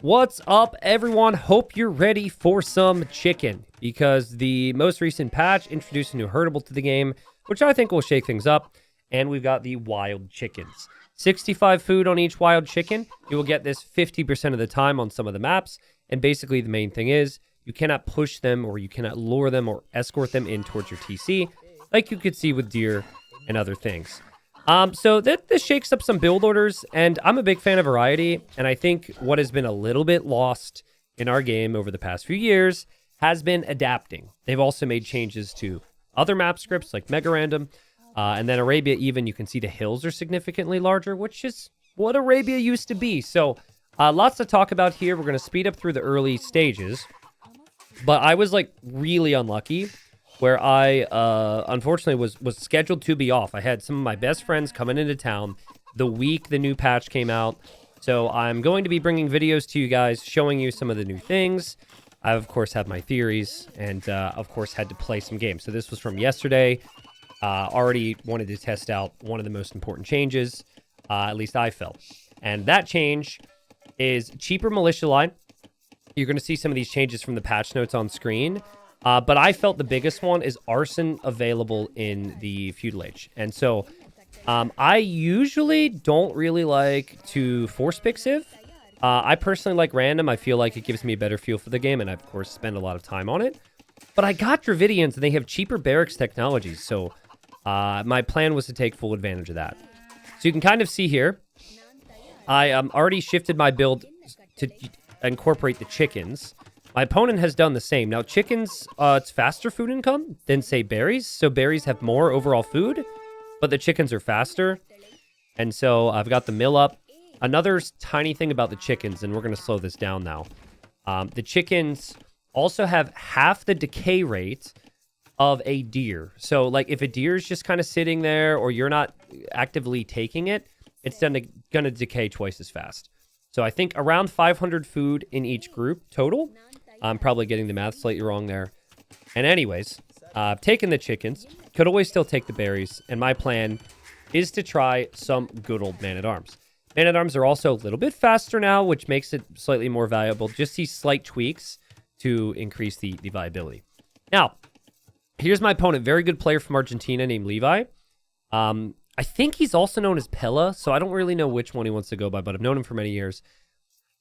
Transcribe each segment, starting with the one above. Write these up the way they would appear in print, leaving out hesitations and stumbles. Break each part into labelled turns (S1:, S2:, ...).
S1: What's up, everyone? Hope you're ready for some chicken, because the most recent patch introduced a new herdable to the game, which I think will shake things up, and we've got the wild chickens. 65 food on each wild chicken. You will get this 50% of the time on some of the maps, and basically the main thing is you cannot push them or you cannot lure them or escort them in towards your TC, like you could see with deer and other things. So this shakes up some build orders, and I'm a big fan of variety, and I think what has been a little bit lost in our game over the past few years has been adapting. They've also made changes to other map scripts like Mega Random, and then Arabia even, you can see the hills are significantly larger, which is what Arabia used to be. So lots to talk about here. We're going to speed up through the early stages, but I was like really unlucky where I, unfortunately, was scheduled to be off. I had some of my best friends coming into town the week the new patch came out. So I'm going to be bringing videos to you guys, showing you some of the new things. I, of course, have my theories, and, of course, had to play some games. So this was from yesterday. Already wanted to test out one of the most important changes, at least I felt. And that change is cheaper militia line. You're going to see some of these changes from the patch notes on screen. But I felt the biggest one is Arson available in the Feudal Age. And so I usually don't really like to force pick Civ. I personally like random. I feel like it gives me a better feel for the game, and I, of course, spend a lot of time on it. But I got Dravidians, and they have cheaper barracks technologies. So my plan was to take full advantage of that. So you can kind of see here, I already shifted my build to incorporate the chickens. My opponent has done the same. Now, chickens, it's faster food income than, say, berries. So berries have more overall food, but the chickens are faster. And so I've got the mill up. Another tiny thing about the chickens, and we're going to slow this down now. The chickens also have half the decay rate of a deer. So, like, if a deer is just kind of sitting there or you're not actively taking it, it's going to decay twice as fast. So I think around 500 food in each group total. I'm probably getting the math slightly wrong there. And anyways, taking the chickens. Could always still take the berries. And my plan is to try some good old man-at-arms. Man-at-arms are also a little bit faster now, which makes it slightly more valuable. Just see slight tweaks to increase the viability. Now, here's my opponent. Very good player from Argentina named Levi. I think he's also known as Pella, so I don't really know which one he wants to go by, but I've known him for many years.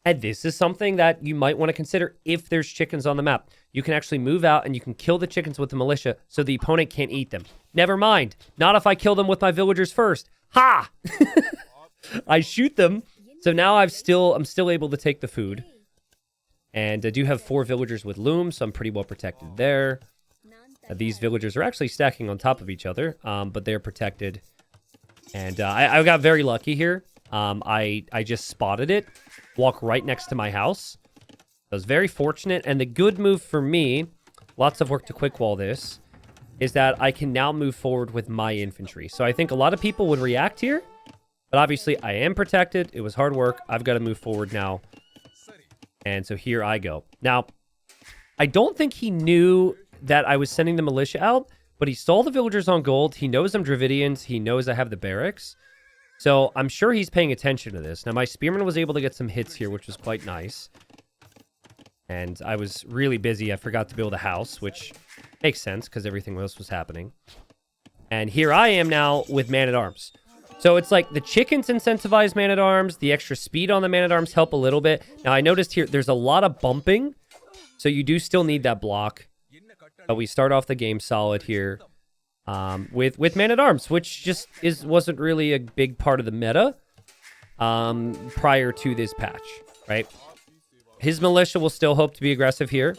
S1: And this is something that you might want to consider if there's chickens on the map. You can actually move out and you can kill the chickens with the militia so the opponent can't eat them. Never mind. Not if I kill them with my villagers first. Ha! I shoot them. So now I'm still able to take the food. And I do have 4 villagers with looms, so I'm pretty well protected there. These villagers are actually stacking on top of each other, but they're protected. And I got very lucky here. I just spotted it. Walk right next to my house. I was very fortunate, and the good move for me, lots of work to quick wall this, is that I can now move forward with my infantry. So I think a lot of people would react here, but obviously I am protected. It was hard work. I've got to move forward now. And so here I go. Now, I don't think he knew that I was sending the militia out, but he saw the villagers on gold. He knows I'm Dravidians. He knows I have the barracks. So I'm sure he's paying attention to this. Now, my spearman was able to get some hits here, which was quite nice. And I was really busy. I forgot to build a house, which makes sense because everything else was happening. And here I am now with man-at-arms. So it's like the chickens incentivize man-at-arms. The extra speed on the man-at-arms help a little bit. Now, I noticed here there's a lot of bumping. So you do still need that block. But we start off the game solid here. With man-at-arms, which just wasn't really a big part of the meta prior to this patch, right? His militia will still hope to be aggressive here.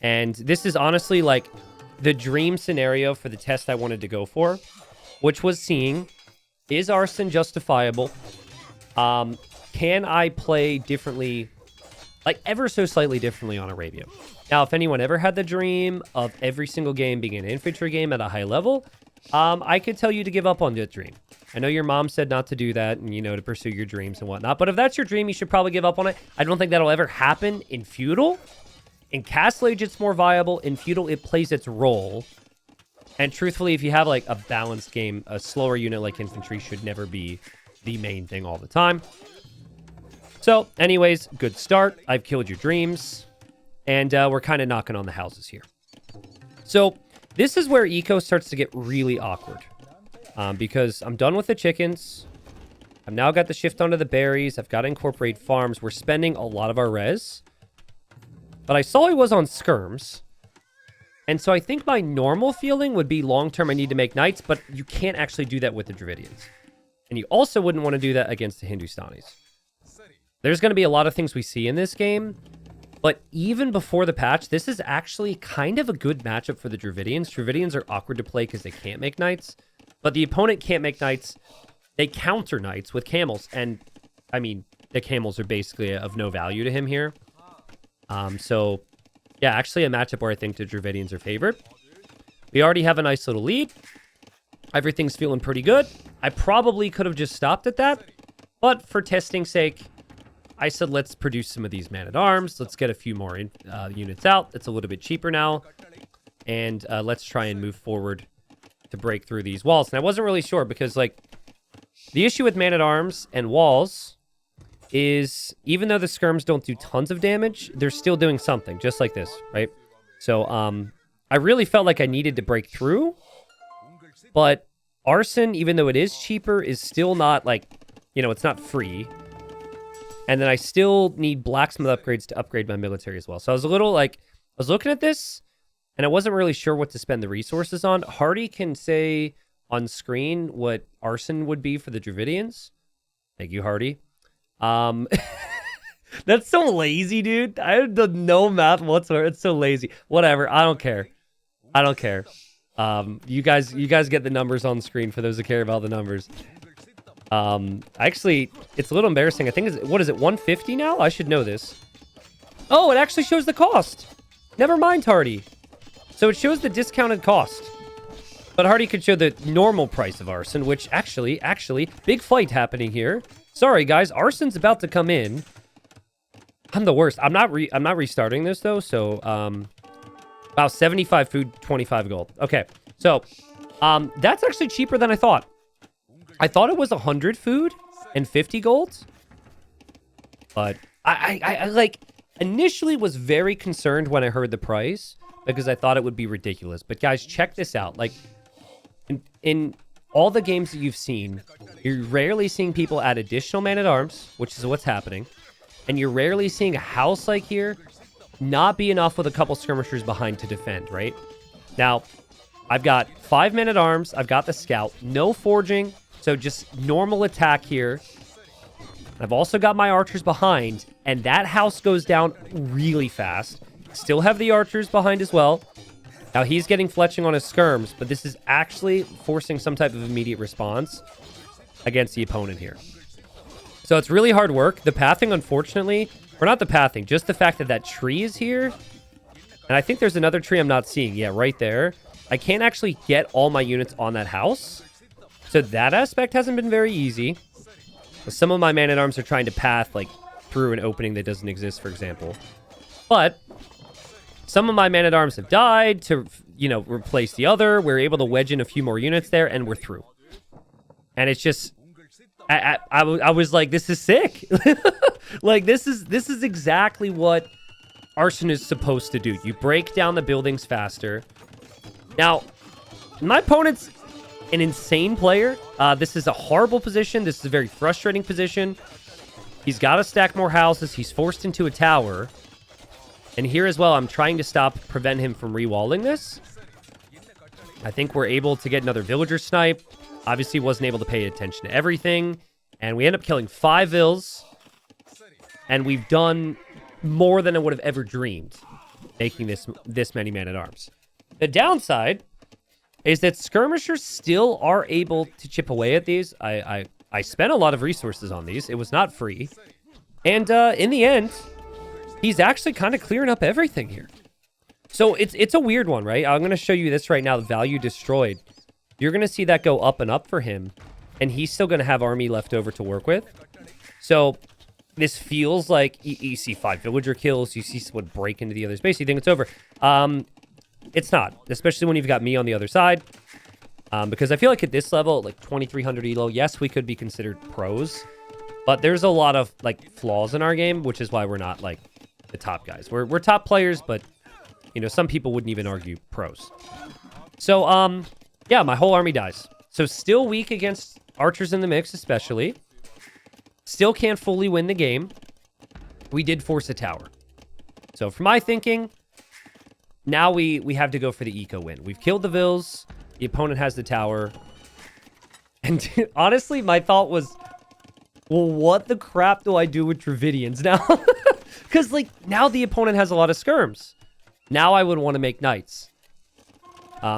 S1: And this is honestly like the dream scenario for the test I wanted to go for, which was seeing, is Arson justifiable? Can I play differently, like ever so slightly differently on Arabia? Now, if anyone ever had the dream of every single game being an infantry game at a high level, I could tell you to give up on that dream. I know your mom said not to do that and, you know, to pursue your dreams and whatnot. But if that's your dream, you should probably give up on it. I don't think that'll ever happen in Feudal. In Castle Age, it's more viable. In Feudal, it plays its role. And truthfully, if you have, like, a balanced game, a slower unit like infantry should never be the main thing all the time. So, anyways, good start. I've killed your dreams. And we're kind of knocking on the houses here. So, this is where eco starts to get really awkward. Because I'm done with the chickens. I've now got the shift onto the berries. I've got to incorporate farms. We're spending a lot of our res. But I saw he was on skirms. And so I think my normal feeling would be long-term I need to make knights, but you can't actually do that with the Dravidians. And you also wouldn't want to do that against the Hindustanis. There's going to be a lot of things we see in this game, but even before the patch, this is actually kind of a good matchup for the Dravidians. Dravidians are awkward to play because they can't make knights, but the opponent can't make knights. They counter knights with camels, and, I mean, the camels are basically of no value to him here. So, yeah, actually a matchup where I think the Dravidians are favored. We already have a nice little lead. Everything's feeling pretty good. I probably could have just stopped at that, but for testing's sake, I said let's produce some of these man-at-arms. Let's get a few more units out. It's a little bit cheaper now, and let's try and move forward to break through these walls. And I wasn't really sure because, like, the issue with man-at-arms and walls is even though the skirms don't do tons of damage, they're still doing something, just like this, right? So, I really felt like I needed to break through, but Arson, even though it is cheaper, is still not, like, you know, it's not free. And then I still need blacksmith upgrades to upgrade my military as well. So I was a little, like, I was looking at this, and I wasn't really sure what to spend the resources on. Hardy can say on screen what Arson would be for the Dravidians. Thank you, Hardy. That's so lazy, dude. I have done no math whatsoever. It's so lazy. Whatever. I don't care. I don't care. You guys get the numbers on screen for those who care about the numbers. Actually, it's a little embarrassing. I think what is it, 150 now? I should know this. Oh, it actually shows the cost. Never mind, Hardy. So it shows the discounted cost. But Hardy could show the normal price of Arson, which actually, big fight happening here. Sorry, guys. Arson's about to come in. I'm the worst. I'm not restarting this, though. So, about 75 food, 25 gold. Okay. So, that's actually cheaper than I thought. I thought it was 100 food and 50 gold. But I like, initially was very concerned when I heard the price because I thought it would be ridiculous. But, guys, check this out. Like, in all the games that you've seen, you're rarely seeing people add additional man-at-arms, which is what's happening. And you're rarely seeing a house like here not be enough with a couple skirmishers behind to defend, right? Now, I've got 5 men-at-arms. I've got the scout. No forging, so just normal attack here. I've also got my archers behind, and that house goes down really fast. Still have the archers behind as well. Now, he's getting fletching on his skirms, but this is actually forcing some type of immediate response against the opponent here. So it's really hard work. The pathing, unfortunately, or not the pathing, just the fact that that tree is here. And I think there's another tree I'm not seeing. Yeah, right there. I can't actually get all my units on that house. So that aspect hasn't been very easy. Some of my man-at-arms are trying to path, like, through an opening that doesn't exist, for example. But some of my man-at-arms have died to, you know, replace the other. We're able to wedge in a few more units there, and we're through. And it's just, I was like, this is sick. Like, this is exactly what Arson is supposed to do. You break down the buildings faster. Now, my opponent's an insane player. This is a horrible position. This is a very frustrating position. He's got to stack more houses. He's forced into a tower. And here as well, I'm trying to prevent him from rewalling this. I think we're able to get another villager snipe. Obviously wasn't able to pay attention to everything. And we end up killing 5 vills. And we've done more than I would have ever dreamed, making this many man-at-arms. The downside is that skirmishers still are able to chip away at these. I spent a lot of resources on these. It was not free. And in the end, he's actually kind of clearing up everything here. So it's a weird one, right? I'm going to show you this right now, the value destroyed. You're going to see that go up and up for him. And he's still going to have army left over to work with. So this feels like you see 5 villager kills. You see someone break into the other space. You think it's over. It's not, especially when you've got me on the other side. Because I feel like at this level, like 2300 elo, yes, we could be considered pros. But there's a lot of, like, flaws in our game, which is why we're not, like, the top guys. We're top players, but, you know, some people wouldn't even argue pros. So, yeah, my whole army dies. So still weak against archers in the mix, especially. Still can't fully win the game. We did force a tower. So for my thinking, now we have to go for the eco win. We've killed the Vils. The opponent has the tower. And honestly, my thought was, well, what the crap do I do with Dravidians now? Because, like, now the opponent has a lot of skirms. Now I would want to make knights.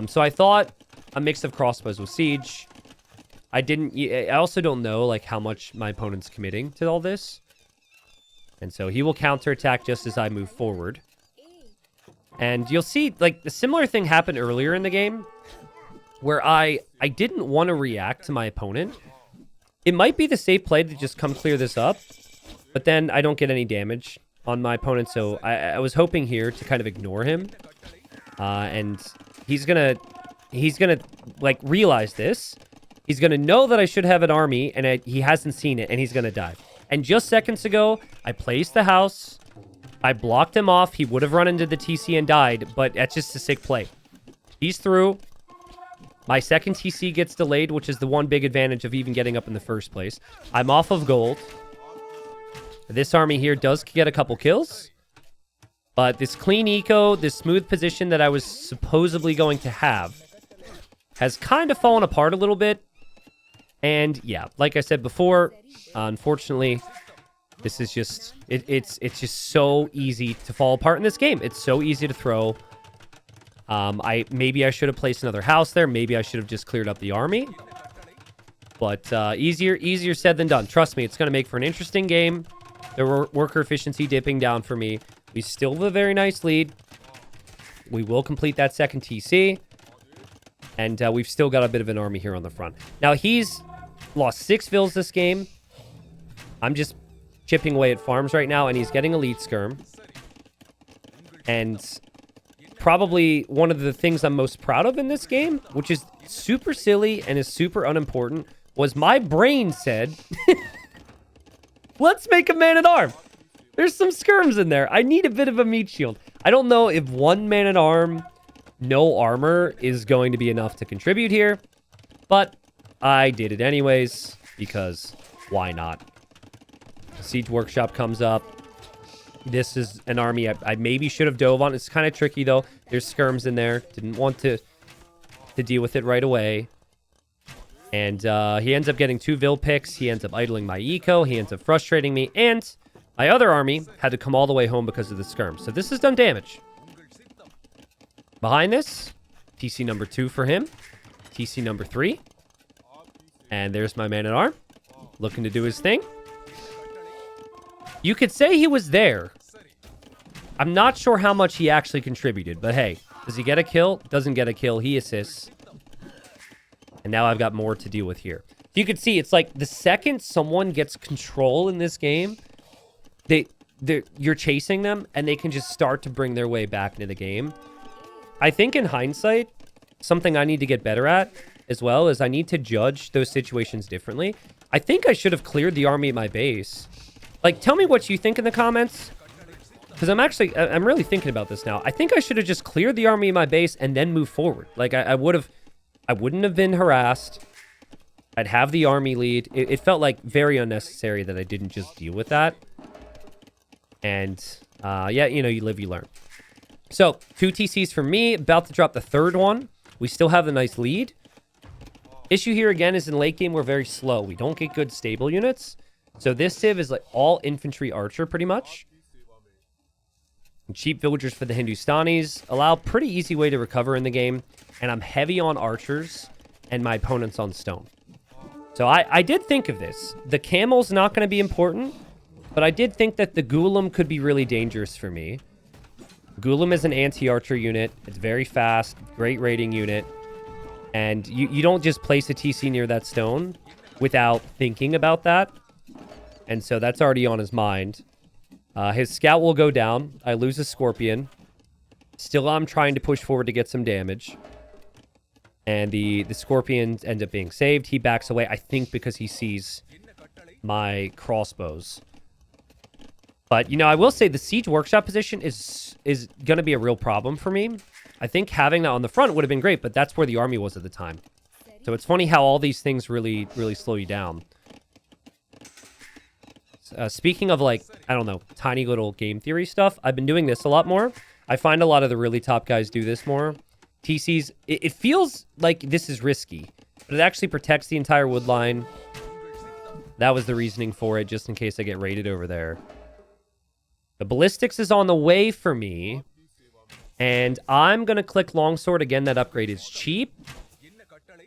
S1: So I thought a mix of crossbows with siege. I also don't know, like, how much my opponent's committing to all this. And so he will counterattack just as I move forward. And you'll see, like, the similar thing happened earlier in the game, where I didn't want to react to my opponent. It might be the safe play to just come clear this up, but then I don't get any damage on my opponent, so I was hoping here to kind of ignore him. And he's gonna, like, realize this. He's gonna know that I should have an army, and he hasn't seen it, and he's gonna die. And just seconds ago, I placed the house. I blocked him off. He would have run into the TC and died, but that's just a sick play. He's through. My second TC gets delayed, which is the one big advantage of even getting up in the first place. I'm off of gold. This army here does get a couple kills. But this clean eco, this smooth position that I was supposedly going to have, has kind of fallen apart a little bit. And yeah, like I said before, unfortunately, this is just, it's just so easy to fall apart in this game. It's so easy to throw. Maybe I should have placed another house there. Maybe I should have just cleared up the army. But easier said than done. Trust me, it's going to make for an interesting game. The worker efficiency dipping down for me. We still have a very nice lead. We will complete that second TC. And we've still got a bit of an army here on the front. Now, he's lost 6 Vils this game. I'm just chipping away at farms right now, and he's getting elite skirm. And probably one of the things I'm most proud of in this game, which is super silly and is super unimportant, was my brain said, let's make a man-at-arm. There's some skirms in there. I need a bit of a meat shield. I don't know if one man-at-arm, no armor, is going to be enough to contribute here, but I did it anyways, because why not? The Siege Workshop comes up. This is an army I maybe should have dove on. It's kind of tricky, though. There's skirms in there. Didn't want to deal with it right away. And he ends up getting 2 Vil picks. He ends up idling my eco. He ends up frustrating me. And my other army had to come all the way home because of the skirm. So this has done damage. Behind this, TC number 2 for him. TC number 3. And there's my man-at-arm. Looking to do his thing. You could say he was there. I'm not sure how much he actually contributed, but hey, does he get a kill? Doesn't get a kill. He assists. And now I've got more to deal with here. You could see it's like the second someone gets control in this game, you're chasing them and they can just start to bring their way back into the game. I think in hindsight, something I need to get better at as well is I need to judge those situations differently. I think I should have cleared the army at my base. Like, tell me what you think in the comments. Because I'm really thinking about this now. I think I should have just cleared the army in my base and then moved forward. Like, I wouldn't have been harassed. I'd have the army lead. It felt like very unnecessary that I didn't just deal with that. And, yeah, you know, you live, you learn. So, 2 TCs for me. About to drop the 3rd one. We still have the nice lead. Issue here, again, is in late game, we're very slow. We don't get good stable units. So this civ is like all infantry archer, pretty much. And cheap villagers for the Hindustanis. Allow pretty easy way to recover in the game. And I'm heavy on archers, and my opponent's on stone. So I did think of this. The camel's not going to be important, but I did think that the Ghoulam could be really dangerous for me. Ghoulam is an anti-archer unit. It's very fast, great rating unit. And you don't just place a TC near that stone without thinking about that. And so that's already on his mind. His scout will go down. I lose a scorpion. Still, I'm trying to push forward to get some damage. And the scorpions end up being saved. He backs away, I think, because he sees my crossbows. But, you know, I will say the siege workshop position is going to be a real problem for me. I think having that on the front would have been great, but that's where the army was at the time. So it's funny how all these things really slow you down. Speaking of, like, I don't know, tiny little game theory stuff, I've been doing this a lot more. I find a lot of the really top guys do this more. TCs, it feels like this is risky, but it actually protects the entire wood line. That was the reasoning for it, just in case I get raided over there. The ballistics is on the way for me. And I'm going to click longsword. Again, that upgrade is cheap.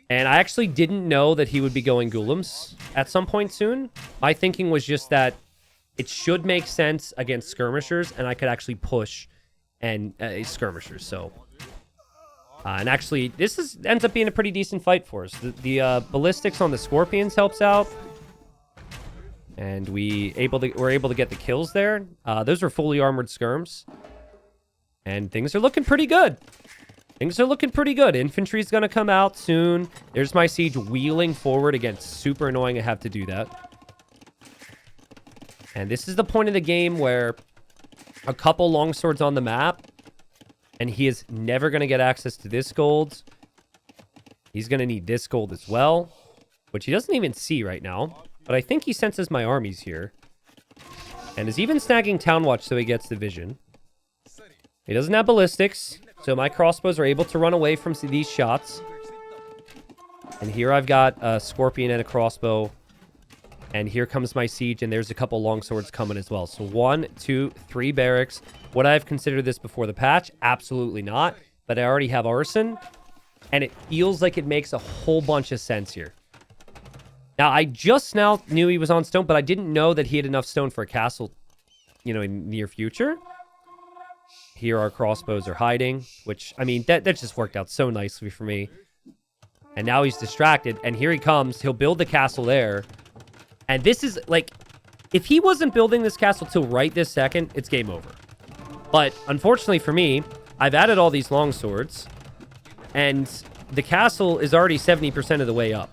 S1: And I actually didn't know that he would be going golems at some point soon. My thinking was just that it should make sense against skirmishers, and I could actually push and skirmishers. So, and actually, this ends up being a pretty decent fight for us. The ballistics on the scorpions helps out. And we're able to get the kills there. Those are fully armored skirms. And things are looking pretty good. Things are looking pretty good. Infantry's going to come out soon. There's my siege wheeling forward. Again, super annoying I have to do that. And this is the point of the game where a couple longswords on the map. And he is never going to get access to this gold. He's going to need this gold as well. Which he doesn't even see right now. But I think he senses my armies here. And is even snagging Town Watch so he gets the vision. He doesn't have ballistics. So my crossbows are able to run away from these shots. And here I've got a scorpion and a crossbow. And here comes my siege. And there's a couple longswords coming as well. So 1, 2, 3 barracks. Would I have considered this before the patch? Absolutely not. But I already have Arson. And it feels like it makes a whole bunch of sense here. Now, I just now knew he was on stone, but I didn't know that he had enough stone for a castle, you know, in near future. Here our crossbows are hiding, which, I mean, that just worked out so nicely for me. And now he's distracted, and here he comes. He'll build the castle there. And this is, like, if he wasn't building this castle till right this second, it's game over. But, unfortunately for me, I've added all these longswords, and the castle is already 70% of the way up.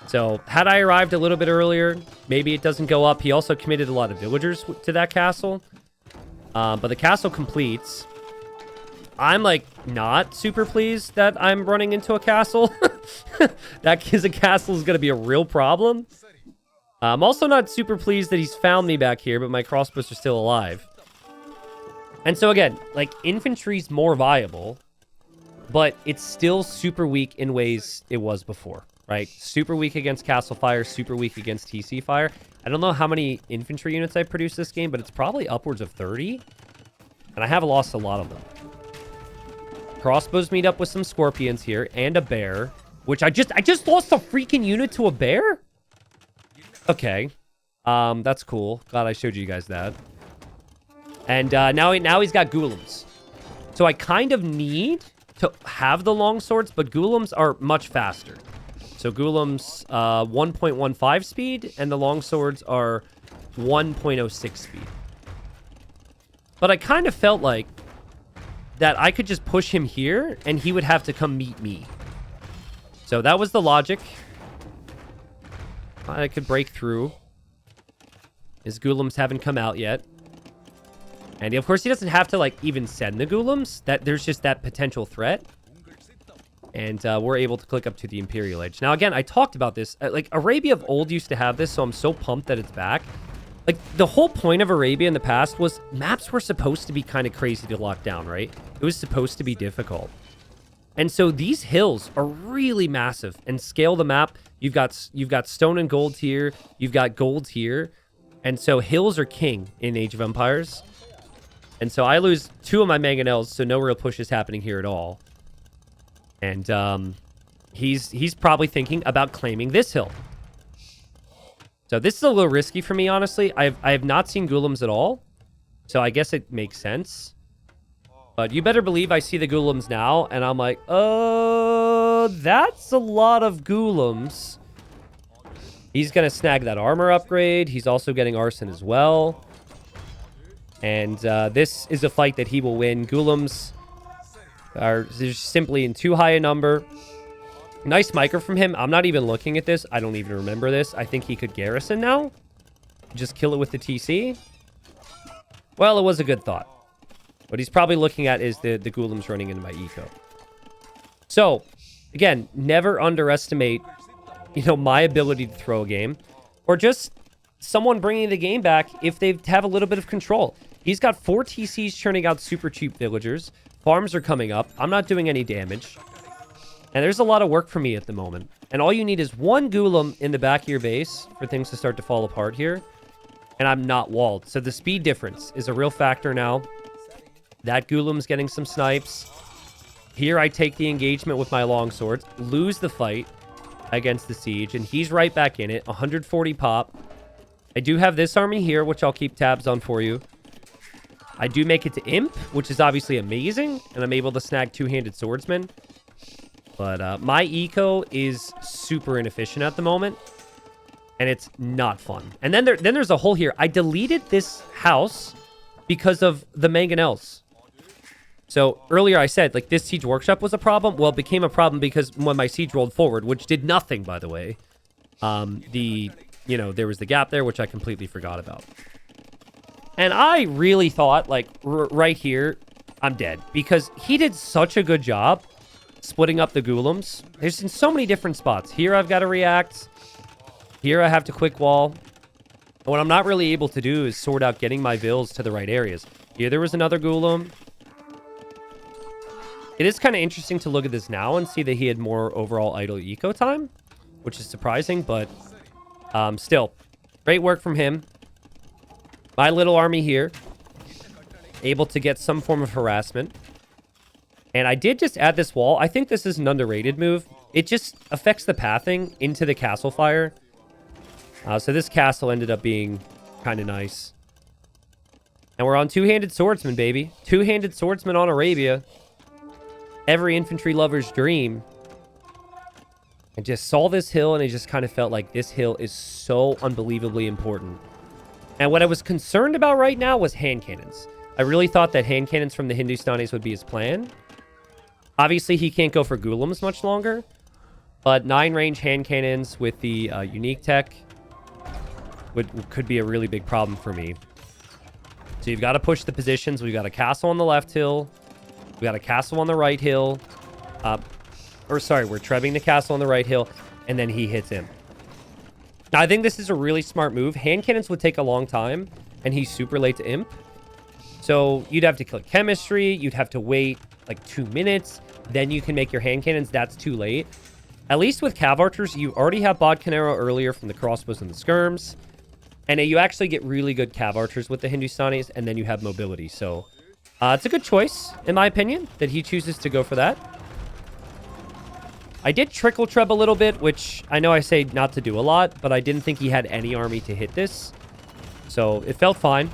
S1: So, had I arrived a little bit earlier, maybe it doesn't go up. He also committed a lot of villagers to that castle. But the castle completes. I'm, like, not super pleased that I'm running into a castle. That is a castle is going to be a real problem. I'm also not super pleased that he's found me back here, but my crossbows are still alive. And so, again, like, infantry's more viable, but it's still super weak in ways it was before. Right? Super weak against castle fire, super weak against TC fire. I don't know how many infantry units I produced this game, but it's probably upwards of 30. And I have lost a lot of them. Crossbows meet up with some scorpions here and a bear, which I just lost a freaking unit to a bear? Okay. That's cool. Glad I showed you guys that. And now he's got golems. So I kind of need to have the longswords, but golems are much faster. So golems 1.15 speed, and the longswords are 1.06 speed. But I kind of felt like that I could just push him here, and he would have to come meet me. So that was the logic. I could break through. His golems haven't come out yet. And of course, he doesn't have to, like, even send the golems. There's just that potential threat. And we're able to click up to the Imperial Age. Now, again, I talked about this. Like, Arabia of old used to have this, so I'm so pumped that it's back. Like, the whole point of Arabia in the past was maps were supposed to be kind of crazy to lock down, right? It was supposed to be difficult. And so these hills are really massive. And scale the map. You've got stone and gold here. You've got gold here. And so hills are king in Age of Empires. And so I lose 2 of my mangonels, so no real push is happening here at all. And he's probably thinking about claiming this hill. So this is a little risky for me, honestly. I have not seen golems at all. So I guess it makes sense. But you better believe I see the golems now. And I'm like, that's a lot of golems. He's going to snag that armor upgrade. He's also getting Arson as well. And this is a fight that he will win. Golems are simply in too high a number. Nice micro from him. I'm not even looking at this. I don't even remember this. I think he could garrison now. Just kill it with the TC. Well, it was a good thought. What he's probably looking at is the Ghoulam's running into my eco. So, again, never underestimate, my ability to throw a game. Or just someone bringing the game back if they have a little bit of control. He's got 4 TCs churning out super cheap villagers. Farms are coming up. I'm not doing any damage. And there's a lot of work for me at the moment. And all you need is one Ghoulam in the back of your base for things to start to fall apart here. And I'm not walled. So the speed difference is a real factor now. That Ghoulam's getting some snipes. Here I take the engagement with my longsword. Lose the fight against the siege. And he's right back in it. 140 pop. I do have this army here, which I'll keep tabs on for you. I do make it to Imp, which is obviously amazing. And I'm able to snag two-handed swordsman. But my eco is super inefficient at the moment. And it's not fun. And then there's a hole here. I deleted this house because of the mangonels. So earlier I said, like, this siege workshop was a problem. Well, it became a problem because when my siege rolled forward, which did nothing, by the way. There was the gap there, which I completely forgot about. And I really thought, like, right here, I'm dead. Because he did such a good job splitting up the Ghoulam's. There's in so many different spots. Here I've got to react. Here I have to quick wall. And what I'm not really able to do is sort out getting my vills to the right areas. Here there was another Ghoulam. It is kind of interesting to look at this now and see that he had more overall idle eco time, which is surprising, but still, great work from him. My little army here, able to get some form of harassment. And I did just add this wall. I think this is an underrated move. It just affects the pathing into the castle fire. So this castle ended up being kind of nice. And we're on two-handed swordsman, baby. Two-handed swordsman on Arabia. Every infantry lover's dream. I just saw this hill and I just kind of felt like this hill is so unbelievably important. And what I was concerned about right now was hand cannons. I really thought that hand cannons from the Hindustanis would be his plan. Obviously, he can't go for Ghoulam's much longer. But 9-range hand cannons with the unique tech could be a really big problem for me. So you've got to push the positions. We've got a castle on the left hill. We've got a castle on the right hill. We're trebbing the castle on the right hill. And then he hits him. Now, I think this is a really smart move. Hand cannons would take a long time. And he's super late to Imp. So you'd have to click chemistry. You'd have to wait like 2 minutes. Then you can make your hand cannons. That's too late. At least with cav archers, you already have Bodcanero earlier from the crossbows and the skirms. And you actually get really good cav archers with the Hindustanis. And then you have mobility. So it's a good choice, in my opinion, that he chooses to go for that. I did trickle treb a little bit, which I know I say not to do a lot. But I didn't think he had any army to hit this. So it felt fine.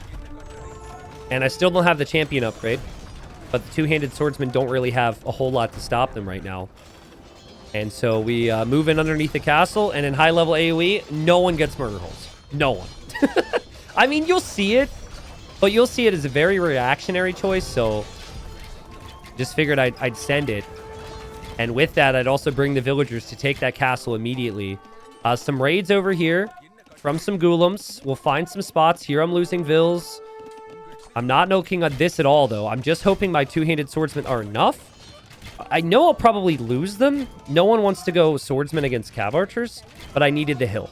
S1: And I still don't have the champion upgrade. But the two-handed swordsmen don't really have a whole lot to stop them right now. And so we move in underneath the castle. And in high-level AoE, no one gets murder holes. No one. I mean, you'll see it. But you'll see it as a very reactionary choice. So just figured I'd send it. And with that, I'd also bring the villagers to take that castle immediately. Some raids over here from some Ghoulam's. We'll find some spots. Here I'm losing vills. I'm not noking on this at all, though. I'm just hoping my two-handed swordsmen are enough. I know I'll probably lose them. No one wants to go swordsman against cav archers, but I needed the hill.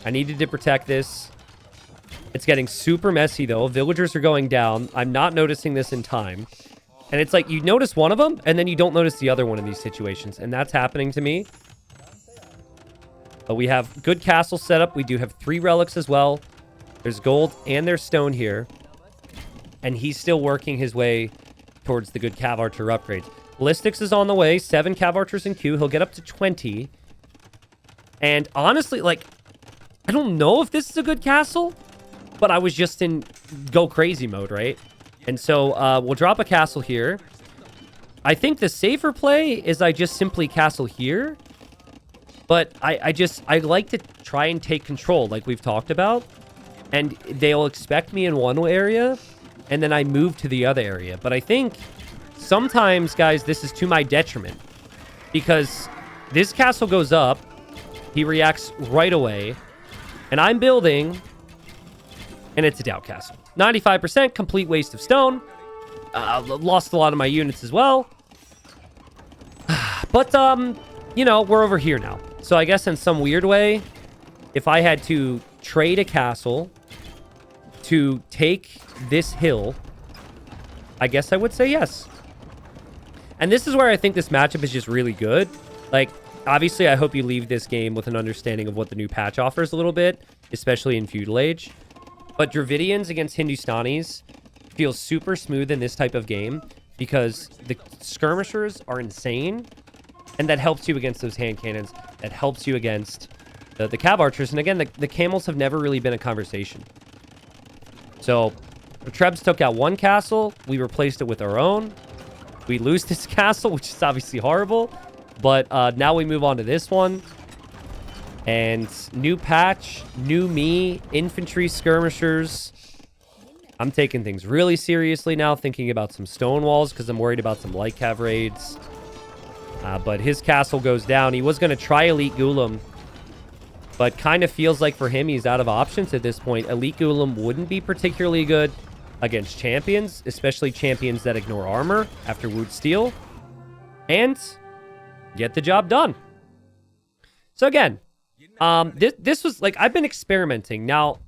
S1: I needed to protect this. It's getting super messy, though. Villagers are going down. I'm not noticing this in time. And it's like you notice one of them, and then you don't notice the other one in these situations. And that's happening to me. But we have good castle setup. We do have 3 relics as well. There's gold and there's stone here. And he's still working his way towards the good cav archer upgrades. Ballistics is on the way. 7 cav archers in queue. He'll get up to 20. And honestly, like, I don't know if this is a good castle, but I was just in go crazy mode, right? And so we'll drop a castle here. I think the safer play is I just simply castle here. But I like to try and take control like we've talked about. And they'll expect me in one area. And then I move to the other area. But I think sometimes, guys, this is to my detriment. Because This castle goes up. He reacts right away. And I'm building, and it's a doubt castle. 95%, complete waste of stone. Lost a lot of my units as well. But, you know, we're over here now. So I guess in some weird way, if I had to trade a castle to take this hill, I guess I would say yes. And this is where I think this matchup is just really good. Like, obviously, I hope you leave this game with an understanding of what the new patch offers a little bit, especially in Feudal Age. But Dravidians against Hindustanis feels super smooth in this type of game because the skirmishers are insane, and that helps you against those hand cannons. That helps you against the cab archers. And again, the camels have never really been a conversation. So, the Trebs took out one castle. We replaced it with our own. We lose this castle, which is obviously horrible. But now we move on to this one. And new patch, new me, infantry skirmishers. I'm taking things really seriously now, thinking about some stone walls because I'm worried about some light cav raids. But his castle goes down. He was going to try Elite Ghoulam, but kind of feels like for him he's out of options at this point. Elite Ghoulam wouldn't be particularly good against champions, especially champions that ignore armor after Wood Steel. And get the job done. So again, this was like, I've been experimenting. Now,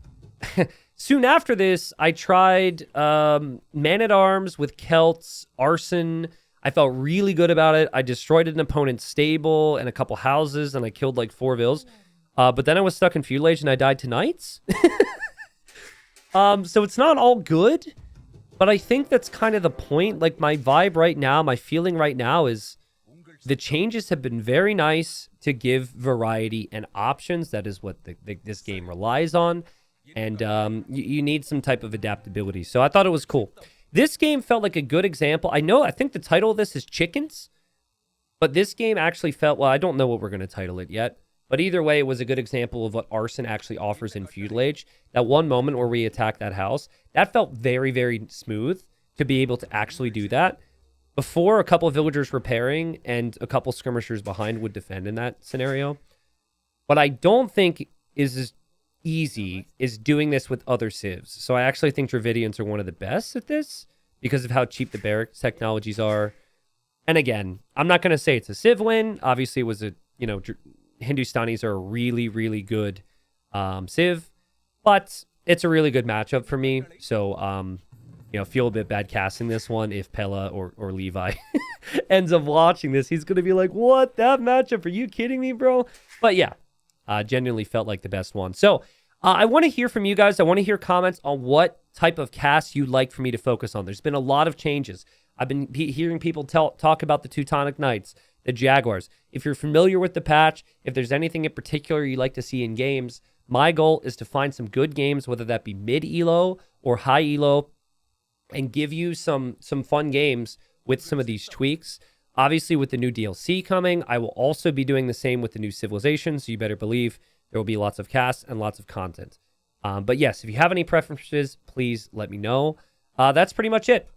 S1: soon after this, I tried Man-at-Arms with Celts, Arson. I felt really good about it. I destroyed an opponent's stable and a couple houses, and I killed like 4 vills. But then I was stuck in Feudal Age, and I died to Knights. So it's not all good, but I think that's kind of the point. Like, my vibe right now, my feeling right now is the changes have been very nice to give variety and options. That is what this game relies on. And you need some type of adaptability. So I thought it was cool. This game felt like a good example. I think the title of this is Chickens. But this game actually felt, well, I don't know what we're going to title it yet. But either way, it was a good example of what Arson actually offers in Feudal Age. That one moment where we attacked that house, that felt very, very smooth to be able to actually do that. Before, a couple of villagers repairing and a couple skirmishers behind would defend in that scenario. What I don't think is as easy is doing this with other civs. So I actually think Dravidians are one of the best at this because of how cheap the barracks technologies are. And again, I'm not going to say it's a civ win. Obviously, it was a, you know, Hindustanis are a really, really good civ, but it's a really good matchup for me. So, you know, feel a bit bad casting this one if Pella or Levi ends up watching this. He's going to be like, what? That matchup? Are you kidding me, bro? But yeah, genuinely felt like the best one. So I want to hear from you guys. I want to hear comments on what type of cast you'd like for me to focus on. There's been a lot of changes. I've been hearing people talk about the Teutonic Knights, the Jaguars. If you're familiar with the patch, if there's anything in particular you'd like to see in games, my goal is to find some good games, whether that be mid-elo or high-elo, and give you some fun games with some of these tweaks. Obviously, with the new DLC coming, I will also be doing the same with the new Civilization, so you better believe there will be lots of casts and lots of content. But yes, if you have any preferences, please let me know. That's pretty much it.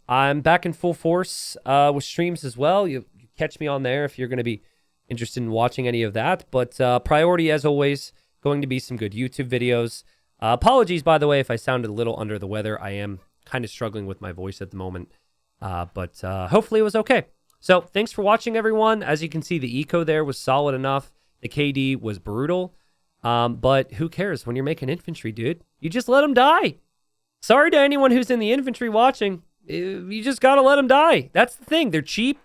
S1: I'm back in full force with streams as well. You catch me on there if you're going to be interested in watching any of that. But priority, as always, going to be some good YouTube videos. Apologies, by the way, if I sounded a little under the weather. I am kind of struggling with my voice at the moment. But hopefully it was okay. So thanks for watching, everyone. As you can see, the eco there was solid enough. The KD was brutal. But who cares when you're making infantry, dude? You just let them die. Sorry to anyone who's in the infantry watching. You just got to let them die. That's the thing. They're cheap.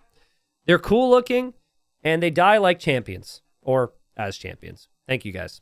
S1: They're cool looking. And they die like champions. Or as champions. Thank you, guys.